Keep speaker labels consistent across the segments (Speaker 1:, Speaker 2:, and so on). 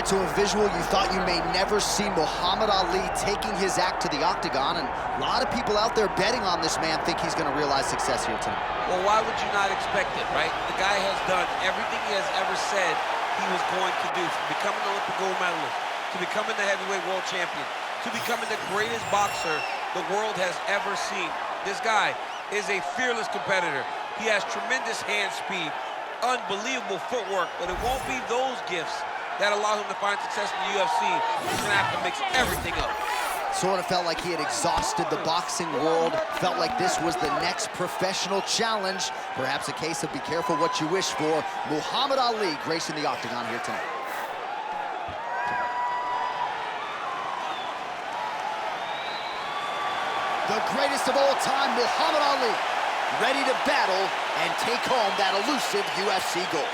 Speaker 1: right, so a visual you thought you may never see Muhammad Ali taking his act to the octagon, and a lot of people out there betting on this man think he's gonna realize success here tonight.
Speaker 2: Well, why would you not expect it, right? The guy has done everything he has ever said he was going to do, from becoming an Olympic gold medalist, to becoming the heavyweight world champion, to becoming the greatest boxer the world has ever seen. This guy is a fearless competitor. He has tremendous hand speed, unbelievable footwork, but it won't be those gifts that allow him to find success in the UFC. He's gonna have to mix everything up.
Speaker 1: Sort of felt like he had exhausted the boxing world, felt like this was the next professional challenge. Perhaps a case of be careful what you wish for. Muhammad Ali gracing the octagon here tonight. The greatest of all time, Muhammad Ali, ready to battle and take home that elusive UFC gold.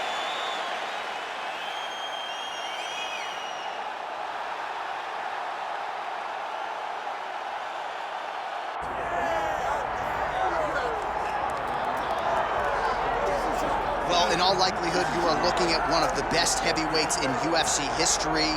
Speaker 1: Well, in all likelihood, you are looking at one of the best heavyweights in UFC history.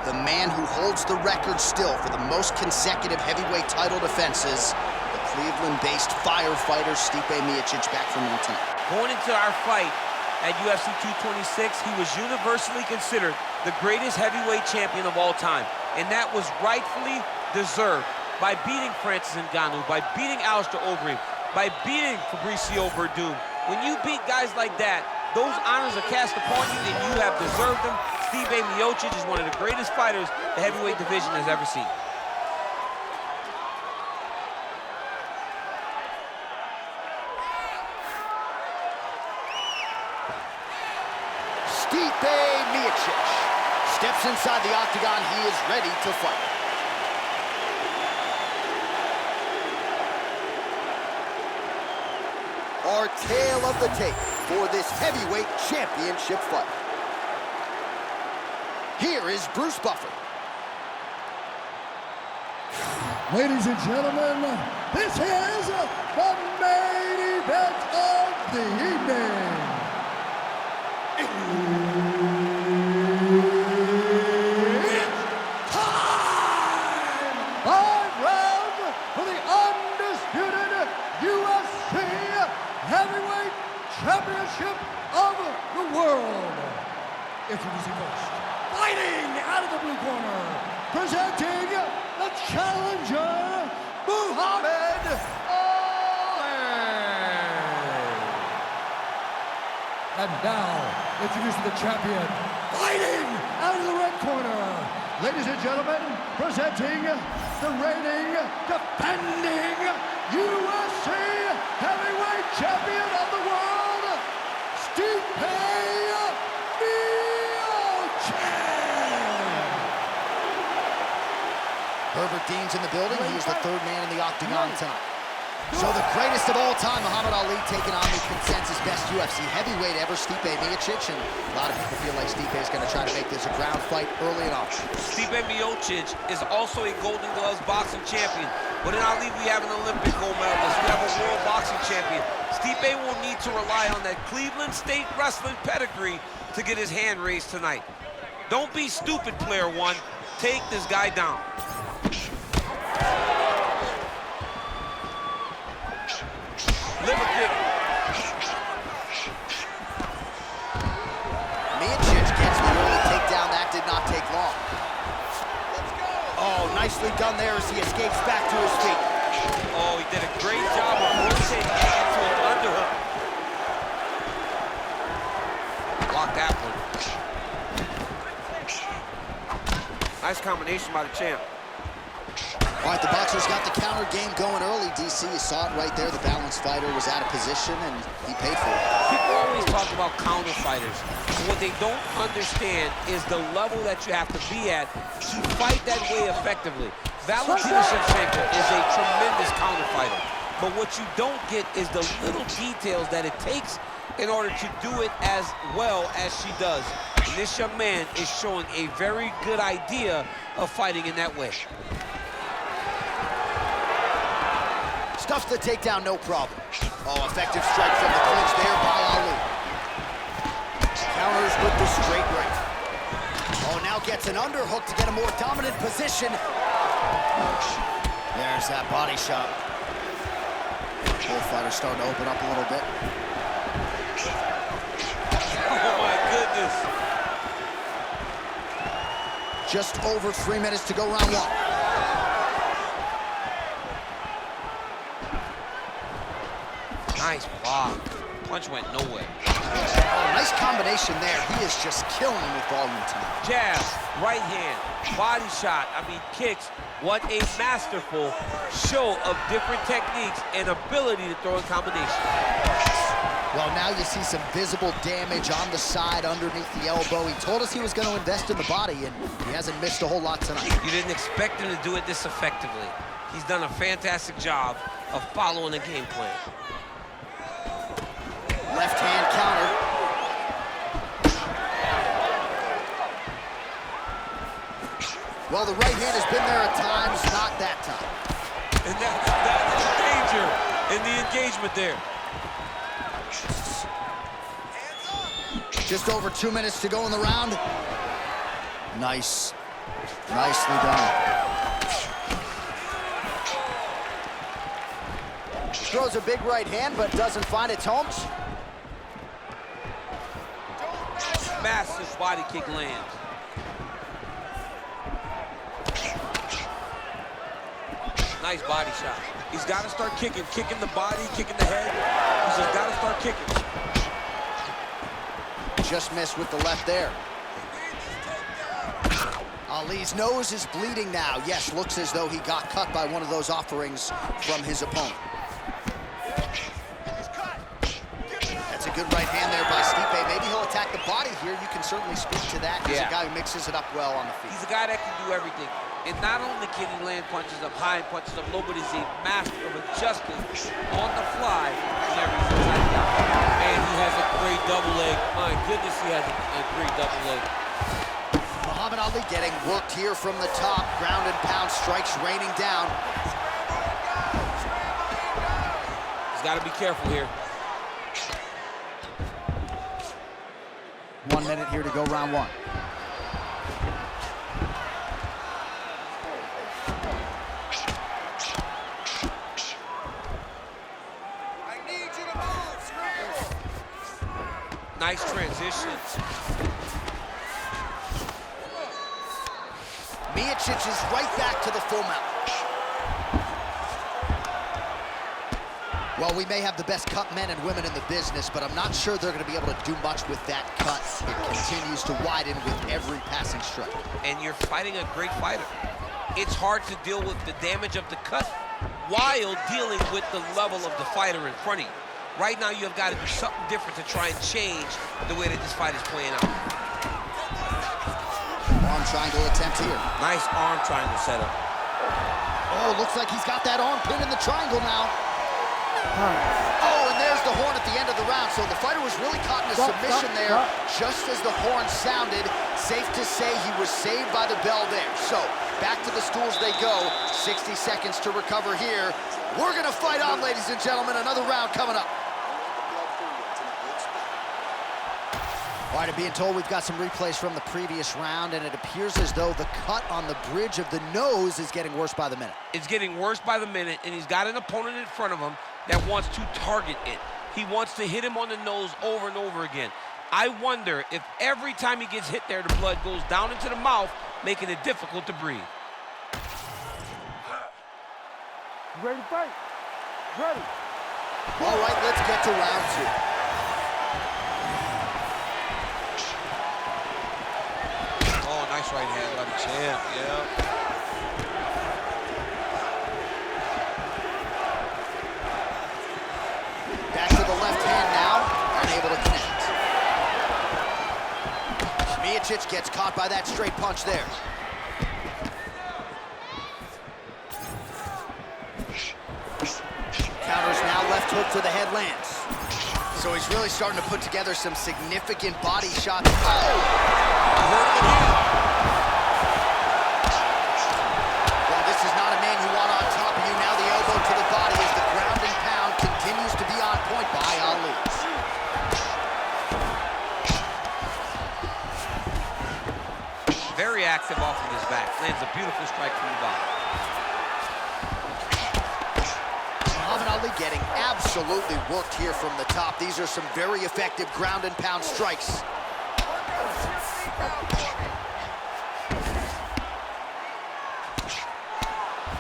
Speaker 1: The man who holds the record still for the most consecutive heavyweight title defenses, the Cleveland-based firefighter Stipe Miocic, back from tonight.
Speaker 2: Going into our fight at UFC 226, he was universally considered the greatest heavyweight champion of all time, and that was rightfully deserved by beating Francis Ngannou, by beating Alistair Overeem, by beating Fabricio Verdum. When you beat guys like that, those honors are cast upon you, and you have deserved them. Stipe Miocic is one of the greatest fighters the heavyweight division has ever seen.
Speaker 1: Stipe Miocic steps inside the octagon. He is ready to fight. Our tale of the tape for this heavyweight championship fight. Here is Bruce Buffer.
Speaker 3: Ladies and gentlemen, this is the main event of the evening. It's time! 5 rounds for the undisputed UFC Heavyweight Championship of the world. Introducing first, fighting out of the blue corner, presenting the challenger, Muhammad Ali. And now, introducing the champion, fighting out of the red corner, ladies and gentlemen, presenting the reigning, defending UFC Heavyweight Champion of the world, Stipe Miocic.
Speaker 1: Herbert Dean's in the building. He is the third man in the octagon tonight. So the greatest of all time, Muhammad Ali, taking on the consensus best UFC heavyweight ever, Stipe Miocic, and a lot of people feel like Stipe is going to try to make this a ground fight early and often.
Speaker 2: Stipe Miocic is also a Golden Gloves boxing champion, but in Ali we have an Olympic gold medalist, we have a world boxing champion. Stipe will need to rely on that Cleveland State wrestling pedigree to get his hand raised tonight. Don't be stupid, player one. Take this guy down. Liver kick.
Speaker 1: Miocic gets the early takedown. That did not take long. Oh, nicely done there as he escapes back to his feet.
Speaker 2: Oh, he did a great job of rotating into an underhook. Block that one. Nice combination by the champ.
Speaker 1: All right, the boxer's got the counter game going early, DC. You saw it right there. The balanced fighter was out of position, and he paid for it.
Speaker 2: People always talk about counter fighters. What they don't understand is the level that you have to be at to fight that way effectively. Valentina Shevchenko is a tremendous counter fighter, but what you don't get is the little details that it takes in order to do it as well as she does. And this young man is showing a very good idea of fighting in that way.
Speaker 1: Stuffs the takedown, no problem. Oh, effective strike from the clinch there by Ali. Counters with the straight right. Oh, now gets an underhook to get a more dominant position. There's that body shot. Both fighters starting to open up a little bit.
Speaker 2: Oh, my goodness.
Speaker 1: Just over 3 minutes to go, round one.
Speaker 2: Nice block. Punch went nowhere.
Speaker 1: Oh, nice combination there. He is just killing him with volume tonight.
Speaker 2: Jab, right hand, body shot, kicks. What a masterful show of different techniques and ability to throw in combination.
Speaker 1: Well, now you see some visible damage on the side underneath the elbow. He told us he was going to invest in the body, and he hasn't missed a whole lot tonight.
Speaker 2: You didn't expect him to do it this effectively. He's done a fantastic job of following the game plan.
Speaker 1: Left hand counter. Well, the right hand has been there at times, not that time.
Speaker 2: And that's the danger in the engagement there.
Speaker 1: Just over 2 minutes to go in the round. Nice. Nicely done. Throws a big right hand, but doesn't find its home.
Speaker 2: Massive body kick lands. Nice body shot. He's got to start kicking the body, kicking the head. He's just got to start kicking.
Speaker 1: Just missed with the left there. Ali's nose is bleeding now. Yes, looks as though he got cut by one of those offerings from his opponent. That's a good right hand there by Stipe. Maybe he'll attack the body here. You can certainly speak to that. He's a guy who mixes it up well on the feet.
Speaker 2: He's a guy that can do everything. And not only can he land punches up high and punches up low, but he's a master of adjusting on the fly whenever he's attacking. And he has a great double leg. My goodness, he has a great double leg.
Speaker 1: Muhammad Ali getting worked here from the top. Ground and pound strikes raining down.
Speaker 2: He's got to be careful here.
Speaker 1: 1 minute here to go, round one.
Speaker 2: Nice transitions.
Speaker 1: Miocic is right back to the full mount. Well, we may have the best cut men and women in the business, but I'm not sure they're going to be able to do much with that cut. It continues to widen with every passing strike.
Speaker 2: And you're fighting a great fighter. It's hard to deal with the damage of the cut while dealing with the level of the fighter in front of you. Right now, you've got to do something different to try and change the way that this fight is playing out.
Speaker 1: Arm triangle attempt here.
Speaker 2: Nice arm triangle setup.
Speaker 1: Oh, looks like he's got that arm pin in the triangle now. Oh, and there's the horn at the end of the round. So the fighter was really caught in a submission there just as the horn sounded. Safe to say he was saved by the bell there. So back to the stools they go. 60 seconds to recover here. We're going to fight on, ladies and gentlemen. Another round coming up. All right, I'm being told we've got some replays from the previous round, and it appears as though the cut on the bridge of the nose is getting worse by the minute.
Speaker 2: It's getting worse by the minute, and he's got an opponent in front of him that wants to target it. He wants to hit him on the nose over and over again. I wonder if every time he gets hit there, the blood goes down into the mouth, making it difficult to breathe.
Speaker 3: Ready to fight? Ready.
Speaker 1: All right, let's get to round two.
Speaker 2: Oh, nice right hand by the champ, yeah.
Speaker 1: Back to the left hand now, unable to connect. Miocic gets caught by that straight punch there. Counters now, left hook to the head lands. So he's really starting to put together some significant body shots. Oh! Well, this is not a man you want on top of you. Now the elbow to the body as the ground and pound continues to be on point by Ali.
Speaker 2: beautiful strike from the bottom.
Speaker 1: Muhammad Ali getting absolutely worked here from the top. These are some very effective ground and pound strikes.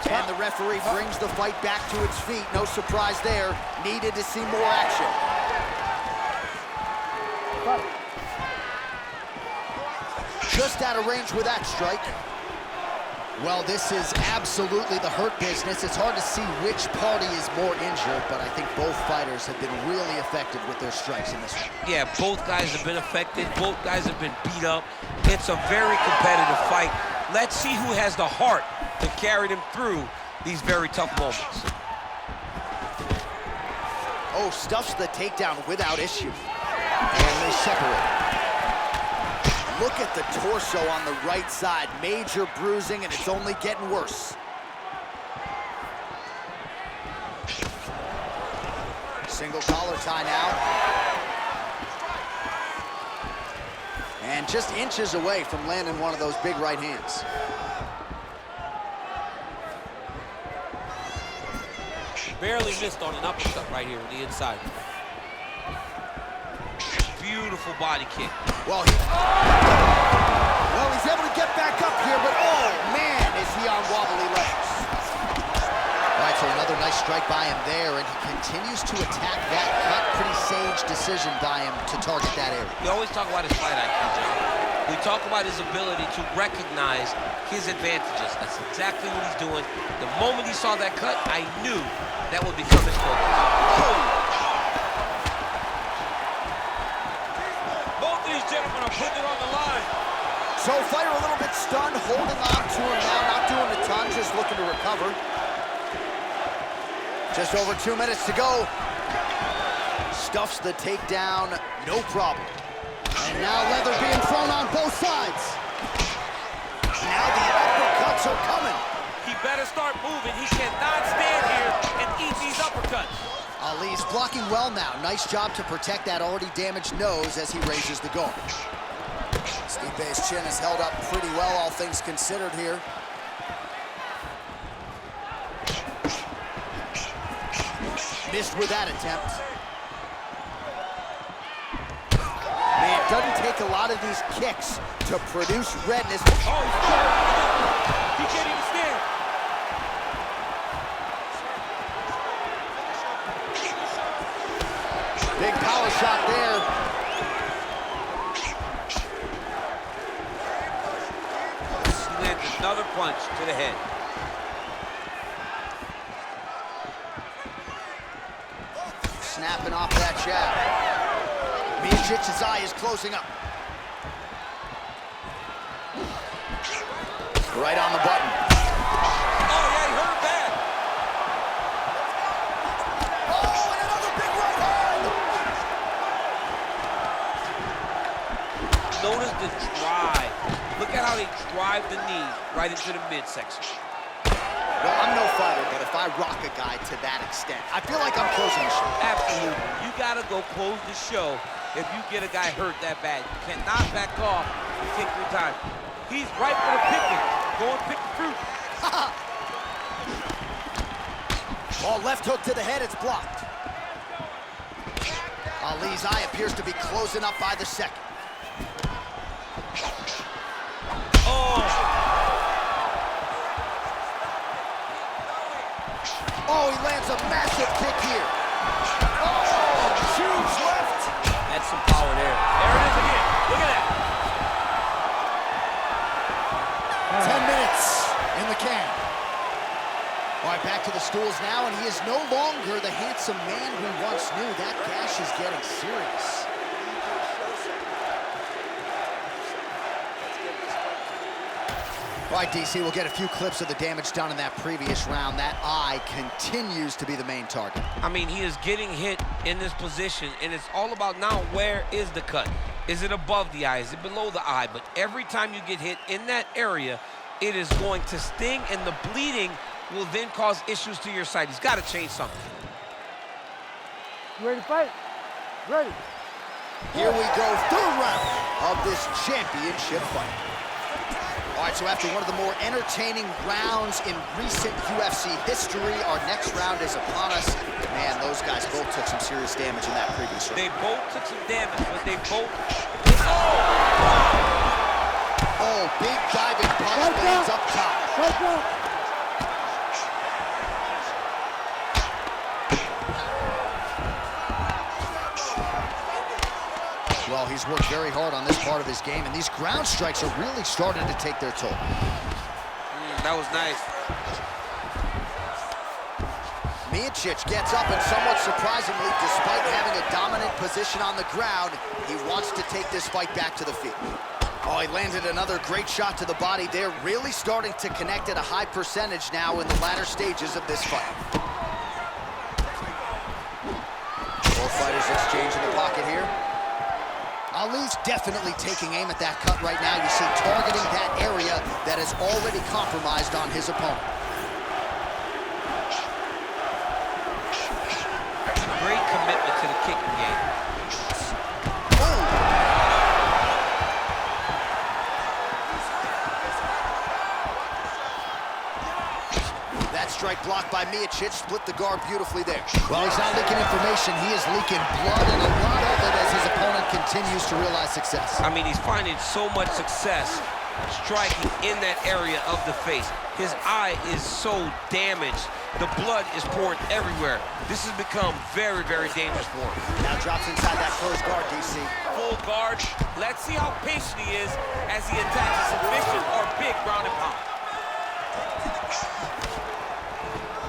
Speaker 1: And the referee brings the fight back to its feet. No surprise there. Needed to see more action. Just out of range with that strike. Well, this is absolutely the hurt business. It's hard to see which party is more injured, but I think both fighters have been really effective with their strikes in this one.
Speaker 2: Yeah, both guys have been affected. Both guys have been beat up. It's a very competitive fight. Let's see who has the heart to carry them through these very tough moments.
Speaker 1: Oh, stuffs the takedown without issue. And they separate. Look at the torso on the right side. Major bruising, and it's only getting worse. Single collar tie now. And just inches away from landing one of those big right hands.
Speaker 2: Barely missed on an uppercut right here on the inside. Beautiful body kick.
Speaker 1: Well, he's able to get back up here, but oh, man, is he on wobbly legs. All right, so another nice strike by him there, and he continues to attack that cut. Pretty sage decision by him to target that area.
Speaker 2: We always talk about his fight IQ, John. We talk about his ability to recognize his advantages. That's exactly what he's doing. The moment he saw that cut, I knew that would become his focus. Oh! Gentlemen are putting it on the line.
Speaker 1: So fighter a little bit stunned, holding on to him now, not doing a ton, just looking to recover. Just over 2 minutes to go. Stuffs the takedown, no problem. And now leather being thrown on both sides. Now the uppercuts are coming.
Speaker 2: He better start moving. He cannot stand here and eat these uppercuts.
Speaker 1: Ali's blocking well now. Nice job to protect that already damaged nose as he raises the guard. Stipe's chin is held up pretty well, all things considered here. Missed with that attempt. Man, it doesn't take a lot of these kicks to produce redness.
Speaker 2: Oh, he can't even stand.
Speaker 1: Big power shot there.
Speaker 2: He lands another punch to the head.
Speaker 1: Snapping off that jab. Miocic's eye is closing up. Right on the button.
Speaker 2: Oh, yeah, he hurt bad.
Speaker 1: Oh, and another big right hand!
Speaker 2: Notice the drive. Look at how they drive the knee right into the midsection.
Speaker 1: Well, I'm no fighter, but if I rock a guy to that extent, I feel like I'm closing the show.
Speaker 2: Absolutely. You gotta go close the show if you get a guy hurt that bad. You cannot back off and take your time. He's right for the picking. Go and pick the fruit.
Speaker 1: Ball left hook to the head, it's blocked. Ali's eye appears to be closing up by the second.
Speaker 2: Oh!
Speaker 1: Oh, he lands a massive kick here. Oh, huge left.
Speaker 2: That's some power there. There it is again. Look at that.
Speaker 1: 10 minutes in the can. All right, back to the stools now, and he is no longer the handsome man we once knew. That gash is getting serious. All right, DC, we'll get a few clips of the damage done in that previous round. That eye continues to be the main target.
Speaker 2: I mean, he is getting hit in this position, and it's all about now where is the cut? Is it above the eye? Is it below the eye? But every time you get hit in that area, it is going to sting, and the bleeding will then cause issues to your side. He's got to change something.
Speaker 3: You ready to fight? Ready.
Speaker 1: Here we go, third round of this championship fight. All right, so after one of the more entertaining rounds in recent UFC history, our next round is upon us. Man, those guys both took some serious damage in that previous round.
Speaker 2: They both took some damage, but they both...
Speaker 1: Oh, big diving punch lands up top. Well, he's worked very hard on this part of his game, and these ground strikes are really starting to take their toll.
Speaker 2: That was nice.
Speaker 1: Miocic gets up, and somewhat surprisingly, despite having a dominant position on the ground, he wants to take this fight back to the feet. Oh, he landed another great shot to the body. They're really starting to connect at a high percentage now in the latter stages of this fight. Both fighters exchange in the pocket here. Ali's definitely taking aim at that cut right now. You see, targeting that area that is already compromised on his opponent.
Speaker 2: Great commitment to the kicking game.
Speaker 1: That strike blocked by Miocic, split the guard beautifully there. Well, he's not leaking information. He is leaking blood, and a lot of it as his opponent continues to realize success.
Speaker 2: I mean, he's finding so much success striking in that area of the face. His eye is so damaged. The blood is pouring everywhere. This has become very, very dangerous for him.
Speaker 1: Now drops inside that closed guard, DC.
Speaker 2: Full guard. Let's see how patient he is as he attacks a submission or big ground and pound.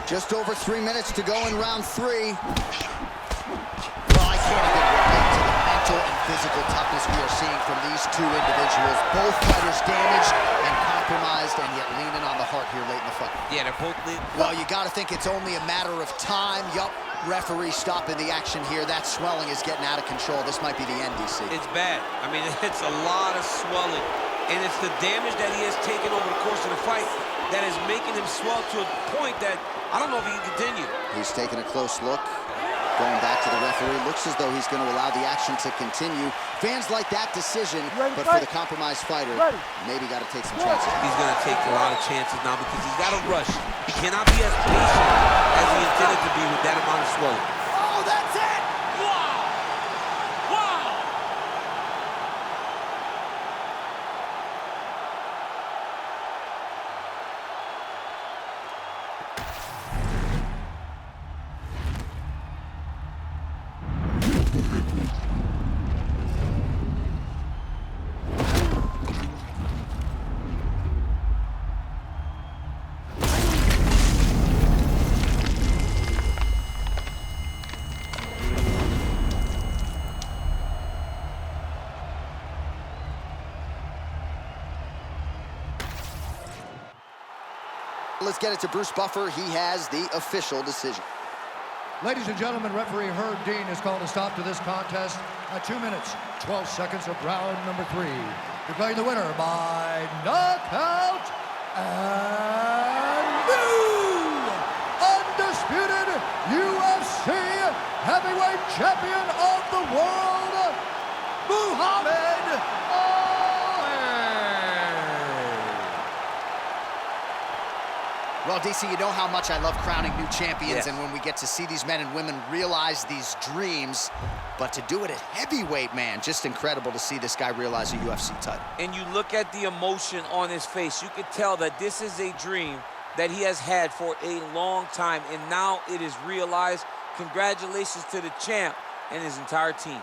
Speaker 1: Just over 3 minutes to go in round 3. Well, I can't even relate to the mental and physical toughness we are seeing from these two individuals. Both fighters damaged and compromised, and yet leaning on the heart here late in the fight.
Speaker 2: Yeah, they're both leaning.
Speaker 1: Well, you got to think it's only a matter of time. Yup, referee stopping the action here. That swelling is getting out of control. This might be the end, DC.
Speaker 2: It's bad. I mean, it's a lot of swelling, and it's the damage that he has taken over the course of the fight that is making him swell to a point that I don't know if he can continue.
Speaker 1: He's taking a close look. Going back to the referee. Looks as though he's going to allow the action to continue. Fans like that decision, but for the compromised fighter, maybe got to take some chances.
Speaker 2: He's going to take a lot of chances now because he's got to rush. He cannot be as patient as he intended to be with that amount of swelling.
Speaker 1: Oh, that's it!
Speaker 2: Wow! Wow!
Speaker 1: Let's get it to Bruce Buffer. He has the official decision.
Speaker 4: Ladies and gentlemen, referee Herb Dean has called a stop to this contest at 2 minutes, 12 seconds of round number 3. Declaring the winner by knockout and new undisputed UFC heavyweight champion of the world, Muhammad Ali.
Speaker 1: Well, DC, you know how much I love crowning new champions, and when we get to see these men and women realize these dreams, but to do it at heavyweight, man, just incredible to see this guy realize a UFC title.
Speaker 2: And you look at the emotion on his face, you can tell that this is a dream that he has had for a long time, and now it is realized. Congratulations to the champ and his entire team.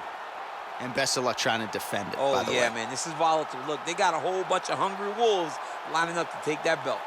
Speaker 1: And best of luck trying to defend it,
Speaker 2: Oh,
Speaker 1: by the way.
Speaker 2: man, this is volatile. Look, they got a whole bunch of hungry wolves lining up to take that belt.